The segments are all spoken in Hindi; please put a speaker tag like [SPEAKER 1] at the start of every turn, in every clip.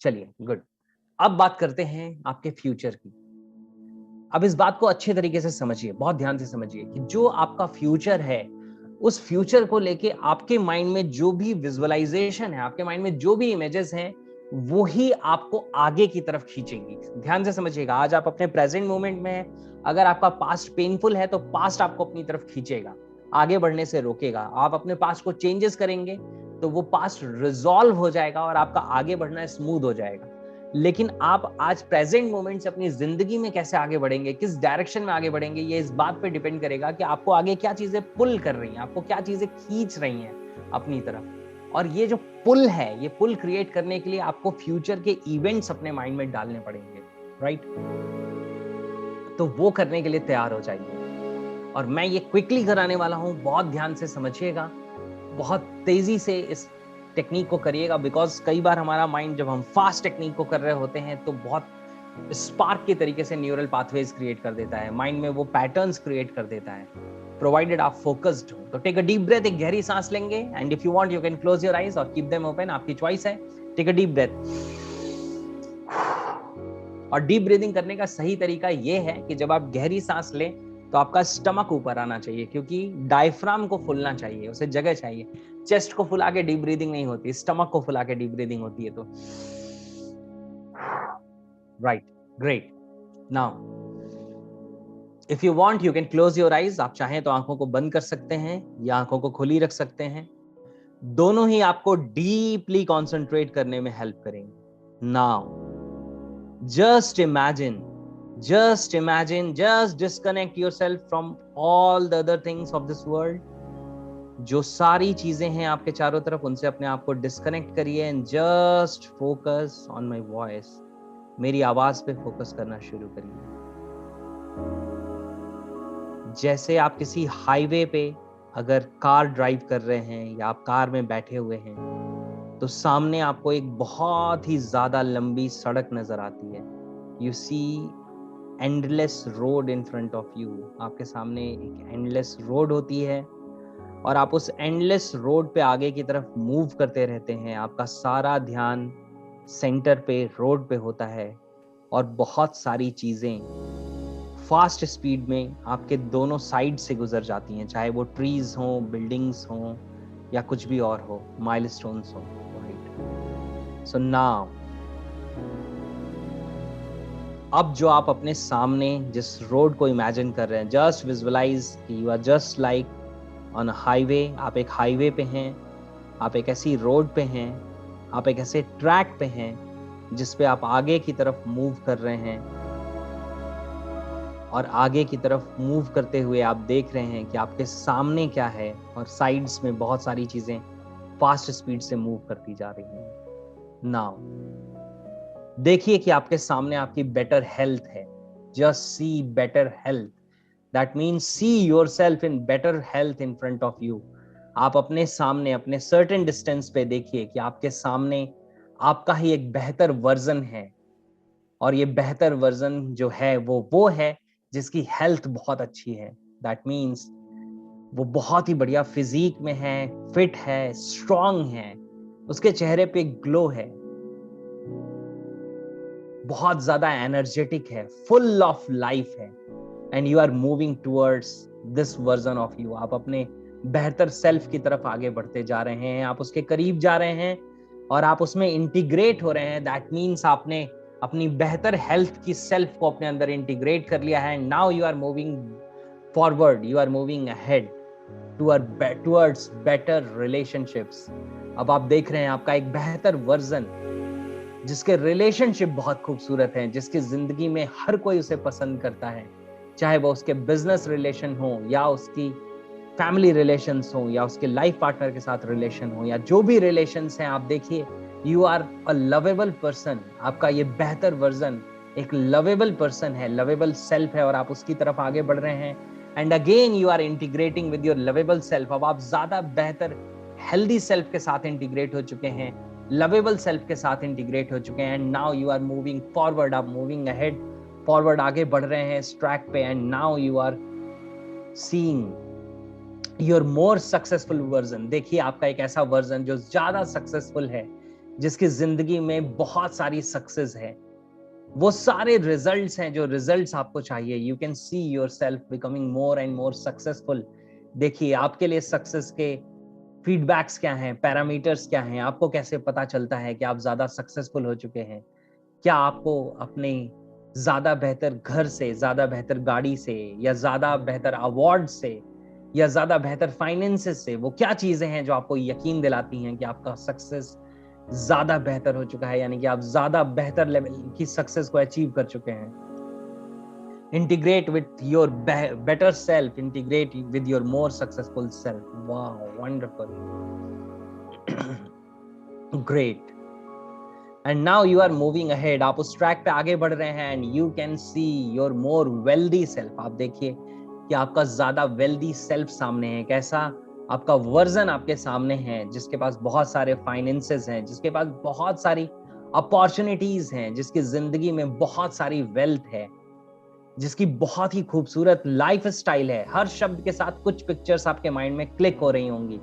[SPEAKER 1] चलिए, गुड। अब बात करते हैं आपके फ्यूचर की। अब इस बात को अच्छे तरीके से समझिए, बहुत ध्यान से समझिए कि जो आपका फ्यूचर है, उस फ्यूचर को लेके आपके माइंड में जो भी विजुअलाइजेशन है, आपके माइंड में जो भी इमेजेस हैं, वो ही आपको आगे की तरफ खींचेंगी। ध्यान से समझिएगा, आज आप अपने प्रेजेंट मोमेंट में हैं। अगर आपका पास्ट पेनफुल है तो पास्ट आपको अपनी तरफ खींचेगा, आगे बढ़ने से रोकेगा। आप अपने पास्ट को चेंजेस करेंगे तो वो पास्ट रिजॉल्व हो जाएगा और आपका आगे बढ़ना स्मूथ हो जाएगा। लेकिन आप आज प्रेजेंट मोमेंट से अपनी जिंदगी में कैसे आगे बढ़ेंगे, किस डायरेक्शन में आगे बढ़ेंगे, ये इस बात पे डिपेंड करेगा कि आपको आगे क्या चीजें पुल कर रही हैं, आपको क्या चीजें खींच रही हैं अपनी तरफ। और ये जो पुल है, ये पुल क्रिएट करने के लिए आपको फ्यूचर के इवेंट्स अपने माइंड में डालने पड़ेंगे, राइट? तो वो करने के लिए तैयार हो जाइए। और मैं ये क्विकली कराने वाला हूं, बहुत ध्यान से समझिएगा, बहुत तेजी से इस टेक्निक को करिएगा। बिकॉज कई बार हमारा माइंड, जब हम फास्ट टेक्निक को कर रहे होते हैं, तो बहुत स्पार्क के तरीके से न्यूरल पाथवेज क्रिएट कर देता है, माइंड में वो पैटर्न्स क्रिएट कर देता है, प्रोवाइडेड आप फोकस्ड हो। तो टेक अ डीप ब्रेथ, एक गहरी सांस लेंगे, and if you want you can close your eyes और कीप देम ओपन, आपकी चॉइस है। Take a deep breath. और डीप ब्रीदिंग करने का सही तरीका ये है कि जब आप गहरी सांस लें तो आपका स्टमक ऊपर आना चाहिए, क्योंकि डायफ्राम को फुलना चाहिए, उसे जगह चाहिए। चेस्ट को फुला के डीप ब्रीदिंग नहीं होती, स्टमक को फुला के डीप ब्रीदिंग होती है। तो right, great. Now if you want you can close your eyes. आप चाहें तो आंखों को बंद कर सकते हैं या आंखों को खुली रख सकते हैं। दोनों ही आपको डीपली कॉन्सेंट्रेट करने में हेल्प करेंगे। Now just imagine, just disconnect yourself from all the other things of this world. जो सारी चीजें हैं आपके चारों तरफ, उनसे अपने आप को डिस्कनेक्ट करिए and just focus on my voice. मेरी आवाज पे फोकस करना शुरू करिए। जैसे आप किसी हाईवे पे अगर कार ड्राइव कर रहे हैं या आप कार में बैठे हुए हैं, तो सामने आपको एक बहुत ही ज्यादा लंबी सड़क नजर आती है। You see endless road in front of you. आपके सामने एक एंडलेस रोड होती है और आप उस एंडलेस रोड पे आगे की तरफ मूव करते रहते हैं। आपका सारा ध्यान सेंटर पे, रोड पे होता है और बहुत सारी चीजें फास्ट स्पीड में आपके दोनों साइड से गुजर जाती हैं, चाहे वो ट्रीज हों, बिल्डिंग्स हों या कुछ भी और हो, माइलस्टोन्स हो। So now, अब जो आप अपने सामने जिस रोड को इमेजिन कर रहे हैं, जस्ट विजुअलाइज कि you are just like on a highway. आप एक हाईवे पे हैं, आप एक ऐसी रोड पे हैं, आप एक ऐसे ट्रैक पे हैं जिस पे आप आगे की तरफ मूव कर रहे हैं। और आगे की तरफ मूव करते हुए आप देख रहे हैं कि आपके सामने क्या है और साइड्स में बहुत सारी चीजें फास्ट स्पीड से मूव करती जा रही हैं। नाउ देखिए कि आपके सामने आपकी बेटर हेल्थ है। Just see better health. That means see yourself in better health in front of you. आप अपने सामने, अपने सर्टेन डिस्टेंस पे देखिए कि आपके सामने आपका ही एक बेहतर वर्जन है। और ये बेहतर वर्जन जो है वो है जिसकी हेल्थ बहुत अच्छी है। दैट मीन्स वो बहुत ही बढ़िया फिजिक में है, फिट है, स्ट्रांग है, उसके चेहरे पे ग्लो है, बहुत ज्यादा एनर्जेटिक है, फुल ऑफ लाइफ है। And you are moving towards this version of you. आप अपने बेहतर सेल्फ की तरफ आगे बढ़ते जा रहे हैं, आप उसके करीब जा रहे हैं और आप उसमें इंटीग्रेट हो रहे हैं। दैट मीन्स आपने अपनी बेहतर हेल्थ की सेल्फ को अपने अंदर इंटीग्रेट कर लिया है। Now you are moving forward, you are moving ahead towards better relationships. अब आप देख रहे हैं आपका एक बेहतर वर्जन जिसके रिलेशनशिप बहुत खूबसूरत हैं, जिसकी जिंदगी में हर कोई उसे पसंद करता है, चाहे वो उसके बिजनेस रिलेशन हो या उसकी फैमिली रिलेशंस हो या उसके लाइफ पार्टनर के साथ रिलेशन हो या जो भी रिलेशंस हैं। आप देखिए, you are a lovable person. आपका ये बेहतर वर्जन एक लवेबल पर्सन है, लवेबल सेल्फ है और आप उसकी तरफ आगे बढ़ रहे हैं। And again you are integrating with your lovable self. अब आप ज्यादा बेहतर हेल्दी सेल्फ के साथ इंटीग्रेट हो चुके हैं, लवेबल सेल्फ के साथ इंटीग्रेट हो चुके हैं। And now you are moving forward, आप मूविंग अहेड, फॉरवर्ड आगे बढ़ रहे हैं इस ट्रैक पे। And now you are seeing your more successful version. देखिए आपका एक ऐसा वर्जन जो ज्यादा सक्सेसफुल है, जिसकी जिंदगी में बहुत सारी सक्सेस है, वो सारे रिजल्ट्स हैं जो रिजल्ट्स आपको चाहिए। You can see your self becoming more and more successful. देखिए आपके लिए सक्सेस के फीडबैक्स क्या हैं, पैरामीटर्स क्या हैं, आपको कैसे पता चलता है कि आप ज्यादा सक्सेसफुल हो चुके हैं। क्या आपको अपने ज्यादा बेहतर घर से, ज्यादा बेहतर गाड़ी से, या ज्यादा बेहतर अवार्ड से, या ज्यादा बेहतर फाइनेंसेस से, वो क्या चीजें हैं जो आपको यकीन दिलाती हैं कि आपका सक्सेस ज्यादा बेहतर हो चुका है, यानी कि आप ज्यादा बेहतर लेवल की सक्सेस को अचीव कर चुके हैं। integrate with your better self, integrate with your more successful self. Wow, wonderful. Great. And now you are moving ahead. आप उस ट्रैक पे आगे बढ़ रहे हैं and you can see your more wealthy self. आप देखिए कि आपका ज्यादा wealthy self सामने है। कैसा आपका वर्जन आपके सामने है, जिसके पास बहुत सारे फाइनेंसेस हैं, जिसके पास बहुत सारी अपॉर्चुनिटीज हैं, जिसकी जिंदगी में बहुत सारी वेल्थ है, जिसकी बहुत ही खूबसूरत लाइफ स्टाइल है। हर शब्द के साथ कुछ पिक्चर्स आपके माइंड में क्लिक हो रही होंगी,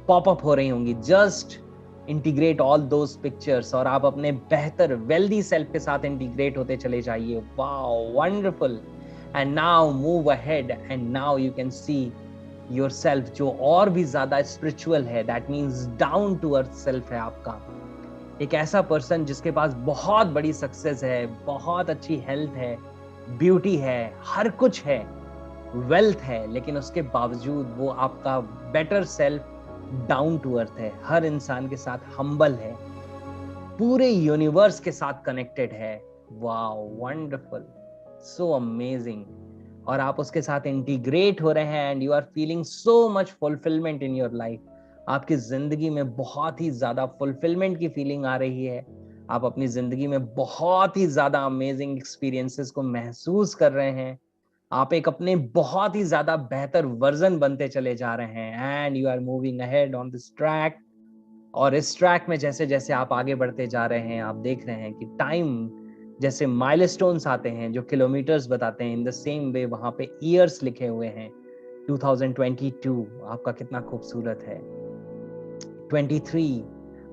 [SPEAKER 1] पॉपअप हो रही होंगी। Just integrate all those pictures और आप अपने बेहतर वेल्दी सेल्फ के साथ इंटीग्रेट होते चले जाइए। Wow, wonderful. And now move ahead and now you can see your self जो और भी ज्यादा स्पिरिचुअल है। That means down to earth self है आपका। एक ऐसा पर्सन जिसके पास बहुत बड़ी सक्सेस है, बहुत अच्छी हेल्थ है, ब्यूटी है, हर कुछ है, वेल्थ है, लेकिन उसके बावजूद वो आपका better self down to earth है, हर इंसान के साथ हम्बल है, पूरे यूनिवर्स के साथ कनेक्टेड है। Wow, wonderful, so amazing. और आप उसके साथ इंटीग्रेट हो रहे हैं and you are feeling so much fulfilment in your life. आपकी जिंदगी में बहुत ही ज्यादा फुलफिलमेंट की फीलिंग आ रही है। आप अपनी जिंदगी में बहुत ही ज्यादा अमेजिंग एक्सपीरियंसेस को महसूस कर रहे हैं। आप एक अपने बहुत ही ज्यादा बेहतर वर्जन बनते चले जा रहे हैं and you are moving ahead on this track. और इस ट्रैक में जैसे जैसे आप आगे बढ़ते जा रहे हैं, आप देख रहे हैं कि टाइम जैसे माइलस्टोन्स आते हैं जो किलोमीटर्स बताते हैं, इन द सेम वे वहां पे ईयर्स लिखे हुए हैं। 2022 आपका कितना खूबसूरत है। 23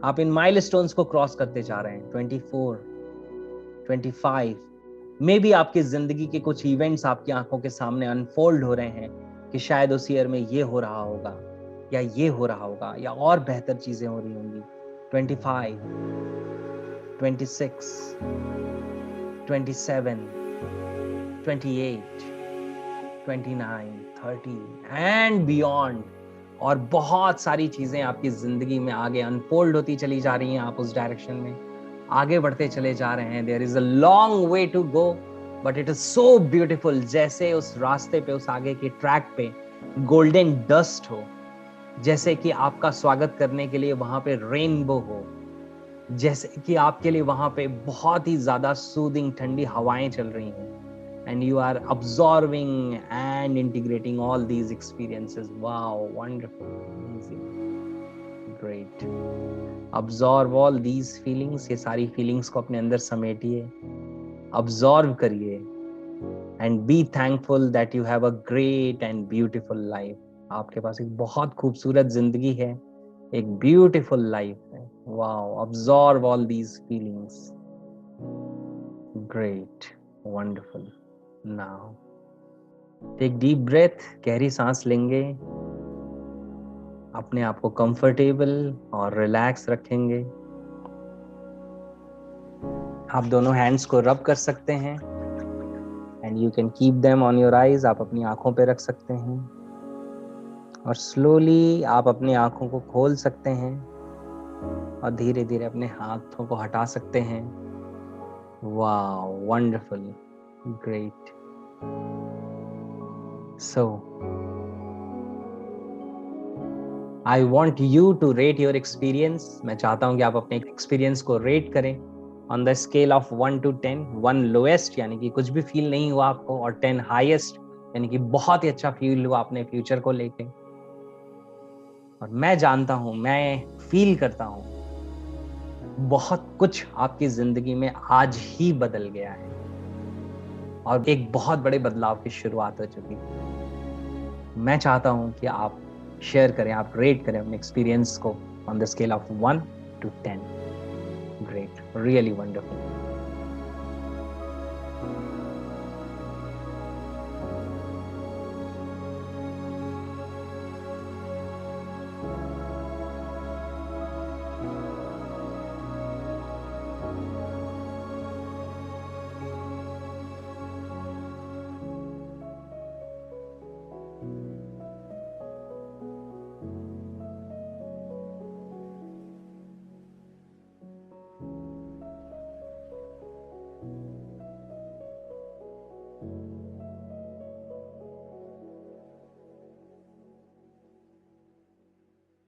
[SPEAKER 1] आप इन माइलस्टोन्स को क्रॉस करते जा रहे हैं। 24, 25 में भी आपकी जिंदगी के कुछ इवेंट्स आपकी आंखों के सामने अनफोल्ड हो रहे हैं कि शायद उस ईयर में ये हो रहा होगा या ये हो रहा होगा या और बेहतर चीजें हो रही होंगी। 25, 26, 27, 28, 29, 30 एंड बियॉन्ड। और बहुत सारी चीजें आपकी जिंदगी में आगे अनफोल्ड होती चली जा रही हैं। आप उस डायरेक्शन में आगे बढ़ते चले जा रहे हैं। There is a long way to go but it is so beautiful. जैसे उस रास्ते पे, उस आगे के ट्रैक पे गोल्डन डस्ट हो, जैसे कि आपका स्वागत करने के लिए वहां पे रेनबो हो, जैसे कि आपके लिए वहां पे बहुत ही ज्यादा सूदिंग ठंडी हवाएं चल रही हैं and you are absorbing and integrating all these experiences. Wow, wonderful, amazing, great. Absorb all these feelings. ये सारी feelings को अपने अंदर समेटिए, absorb करिए and be thankful that you have a great and beautiful life. आपके पास एक बहुत खूबसूरत जिंदगी है, एक beautiful life है। Wow, absorb all these feelings. Great, wonderful. Now take deep breath, गहरी सांस लेंगे, अपने आप को कंफर्टेबल और रिलैक्स रखेंगे। आप दोनों हैंड्स को रब कर सकते हैं and you can keep them on your eyes. आप अपनी आंखों पे रख सकते हैं और स्लोली आप अपनी आंखों को खोल सकते हैं और धीरे धीरे अपने हाथों को हटा सकते हैं। Wow, wonderful, great. So, I want you to rate your experience. मैं चाहता हूं कि आप अपने एक्सपीरियंस को रेट करें on the scale of 1 to 10. 1 lowest यानी कि कुछ भी फील नहीं हुआ आपको, और 10 highest यानी कि बहुत ही अच्छा फील हुआ अपने फ्यूचर को लेके। और मैं जानता हूं, मैं फील करता हूं, बहुत कुछ आपकी जिंदगी में आज ही बदल गया है और एक बहुत बड़े बदलाव की शुरुआत हो चुकी है। मैं चाहता हूं कि आप शेयर करें, आप रेट करें अपने एक्सपीरियंस को on the scale of 1 to 10। Great, really wonderful.